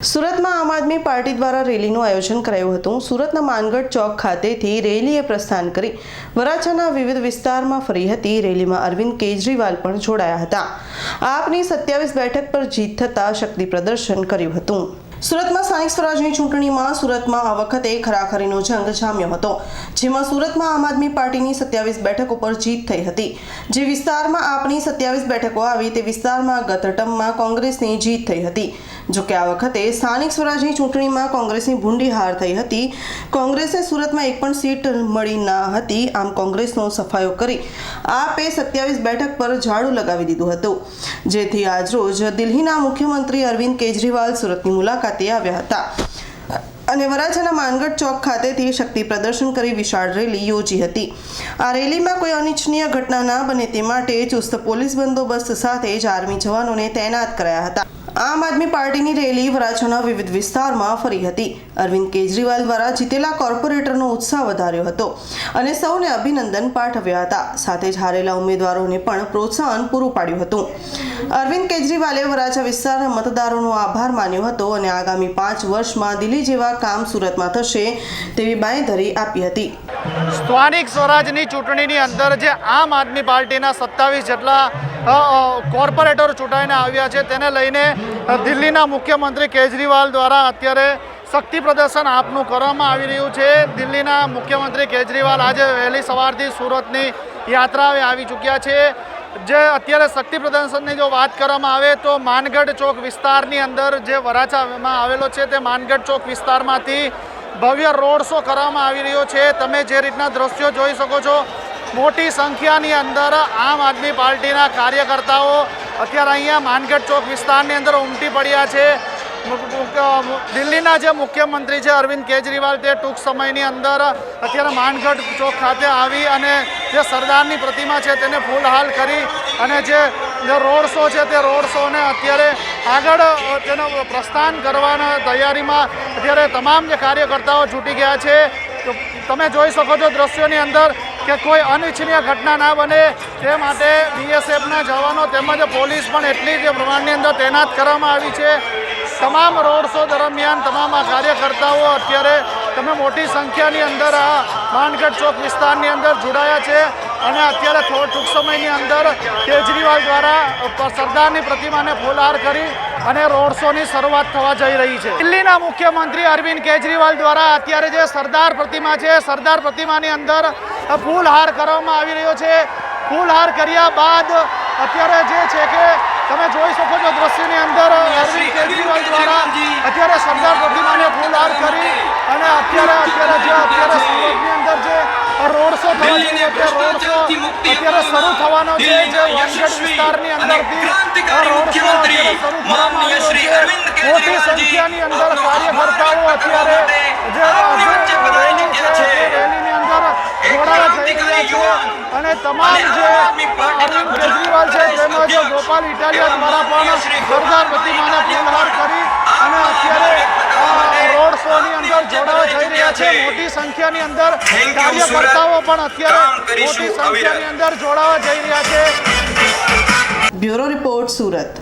સુરતમાં આમ આદમી પાર્ટી દ્વારા રેલીનું આયોજન કરાયું હતું। સુરતના માનગઢ ચોક ખાતેથી રેલીએ પ્રસ્થાન કરી વરાછાના વિવિધ વિસ્તારમાં ફરી હતી। રેલીમાં અરવિંદ કેજરીવાલ પણ જોડાયા હતા। આપની 27 બેઠક પર જીત થતા શક્તિ પ્રદર્શન કર્યું હતું। સુરતમાં સ્થાનિક સ્વરાજની ચૂંટણીમાં સુરતમાં આ વખતે ખરાખરીનો જંગ જામ્યો હતો, જેમાં સુરતમાં આમ આદમી પાર્ટીની 27 બેઠકો પર જીત થઈ હતી। જે વિસ્તારમાં આપની 27 બેઠકો આવી તે વિસ્તારમાં ગત ટર્મમાં કોંગ્રેસની જીત થઈ હતી। જોકે આ વખતે સ્થાનિક સ્વરાજની ચૂંટણીમાં કોંગ્રેસની ભૂંડી હાર થઈ હતી। કોંગ્રેસને સુરતમાં એક પણ સીટ મળી ન હતી। આમ કોંગ્રેસનો સફાયો કરી આપે 27 બેઠક પર ઝાડુ લગાવી દીધું હતું। જેથી આજરોજ દિલ્હીના મુખ્યમંત્રી અરવિંદ કેજરીવાલ સુરતની મુલાકાતે આવ્યા હતા અને વરાછાના માનગઢ ચોક ખાતેથી શક્તિ પ્રદર્શન કરી વિશાળ રેલી યોજી હતી। આ રેલીમાં કોઈ અનિચ્છનીય ઘટના ના બને તે માટે ચુસ્ત પોલીસ બંદોબસ્ત સાથે જ આર્મી જવાનોને તૈનાત કરાયા હતા। આમ આદમી પાર્ટીની રેલી વરાછાના વિવિધ વિસ્તારમાં ફરી હતી। અરવિંદ કેજરીવાલ દ્વારા જીતેલા કોર્પોરેટરનો ઉત્સાહ વધાર્યો હતો અને સૌને અભિનંદન પાઠવ્યા હતા। સાથે જ હારેલા ઉમેદવારોને પણ પ્રોત્સાહન પૂરું પાડ્યું હતું। અરવિંદ કેજરીવાલે વરાછા વિસ્તારના મતદારોનો આભાર માન્યો હતો અને આગામી 5 વર્ષમાં દિલ્હી જેવા કામ સુરતમાં થશે તેવી બાંયધરી આપી હતી। સ્થાનિક સ્વરાજની ચૂંટણીની અંદર જે આમ આદમી પાર્ટીના 27 જેટલા કોર્પોરેટર ચૂંટાઈને આવ્યા છે, તેને લઈને દિલ્હીના મુખ્યમંત્રી કેજરીવાલ દ્વારા અત્યારે શક્તિ પ્રદર્શન આપનું કરવામાં આવી રહ્યું છે। દિલ્હીના મુખ્યમંત્રી કેજરીવાલ આજે વહેલી સવારથી સુરતની યાત્રાએ આવી ચૂક્યા છે। જે અત્યારે શક્તિ પ્રદર્શનની જો વાત કરવામાં આવે તો માનગઢ ચોક વિસ્તારની અંદર જે વરાછામાં આવેલો છે તે માનગઢ ચોક વિસ્તારમાંથી ભવ્ય રોડ શો કરવામાં આવી રહ્યો છે। તમે જે રીતના દ્રશ્યો જોઈ શકો છો, મોટી સંખ્યાની અંદર આમ આદમી પાર્ટીના કાર્યકર્તાઓ અત્યારે અહીંયા માનગઢ ચોક વિસ્તારની અંદર ઉમટી પડ્યા છે। દિલ્હીના જે મુખ્યમંત્રી છે અરવિંદ કેજરીવાલ તે ટૂંક સમયની અંદર અત્યારે માનગઢ ચોક ખાતે આવી અને જે સરદારની પ્રતિમા છે તેને ફૂલહાર કરી અને જે રોડ શો છે તે રોડ શોને અત્યારે આગળ તેનો પ્રસ્થાન કરવાના તૈયારીમાં અત્યારે તમામ જે કાર્યકર્તાઓ છૂટી ગયા છે। તો તમે જોઈ શકો છો દ્રશ્યોની અંદર કે કોઈ અનિચ્છનીય ઘટના ના બને તે માટે બીએસએફના જવાનો તેમજ પોલીસ પણ એટલી જ પ્રમાણની અંદર તૈનાત કરવામાં આવી છે। તમામ રોડ શો દરમિયાન તમામ કાર્યકર્તાઓ અત્યારે તમે મોટી સંખ્યાની અંદર આ માનગઢ ચોક વિસ્તારની અંદર જોડાયા છે અને અત્યારે ટૂંક સમયની અંદર કેજરીવાલ દ્વારા સરદારની પ્રતિમાને ફૂલહાર કરી અને રોડ શોની શરૂઆત થવા જઈ રહી છે। દિલ્હીના મુખ્યમંત્રી અરવિંદ કેજરીવાલ દ્વારા અત્યારે જે સરદાર પ્રતિમા છે, સરદાર પ્રતિમાની અંદર ફૂલહાર કરવામાં આવી રહ્યો છે। ફૂલહાર કર્યા બાદ અત્યારે જે છે કે તમે જોઈ શકો છો દ્રશ્યની અંદર અરવિંદ કેજરીવાલ દ્વારા અત્યારે સરદાર પ્રતિમાને ફૂલહાર કરી અને અત્યારે સુરતની અંદર જે રોડ શો થવા જઈ રહ્યો છે, રોડ શો અત્યારે શરૂ થવાનો છે। જે વાનગઢ વિસ્તારની અંદરથી રોડ શો અત્યારે શરૂ થવામાં આવ્યો છે। મોટી સંખ્યાની અંદર કાર્યકર્તાઓ અત્યારે જે રેલી છે તે રેલીની અંદર જોડાવા જઈ રહ્યા છે અને તમામ જે અરવિંદ કેજરીવાલ છે તેમજ ગોપાલ ઇટાલિયા દ્વારા પણ સરદાર પ્રતિમાને ફૂલહાર કરી અને અત્યારે રોડ શોની અંદર જોડાવા જઈ રહ્યા છે। મોટી સંખ્યાની અંદર કાર્યકર્તાઓ પણ અત્યારે મોટી સંખ્યાની અંદર જોડાવા જઈ રહ્યા છે। Bureau report, Surat.